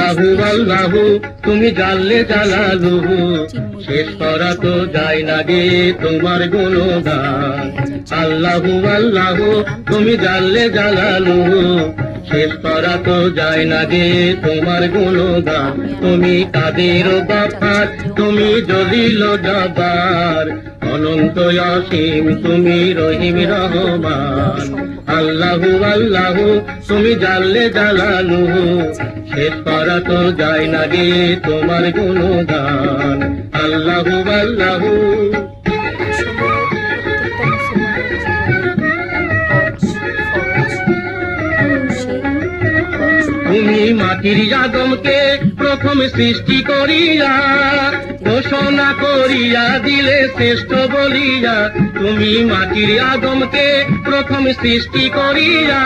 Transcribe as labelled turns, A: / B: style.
A: আল্লাহু আল্লাহু তুমি জাল্লে জালালুহু, শেষ করা তো যায় না গে তোমার গুণগান। আল্লাহু আল্লাহু তুমি জাল্লে জালালুহু, শেষ করা তো যায় না গে তোমার গুণগান। তুমি কাদের গাফফার, তুমি জলিল জব্বার, অনন্ত অসীম তুমি রহিম রহমান। আল্লাহু আল্লাহু তুমি জাল্লে জালালুহু, শেষ করা তো যায় না গে তোমার গুণগান। আল্লাহু আল্লাহু তুমি মাটির আদমকে প্রথম সৃষ্টি করিয়া, ঘোষণা করিয়া দিলে শ্রেষ্ঠ বলিয়া। তুমি মাটির আদমকে প্রথম সৃষ্টি করিয়া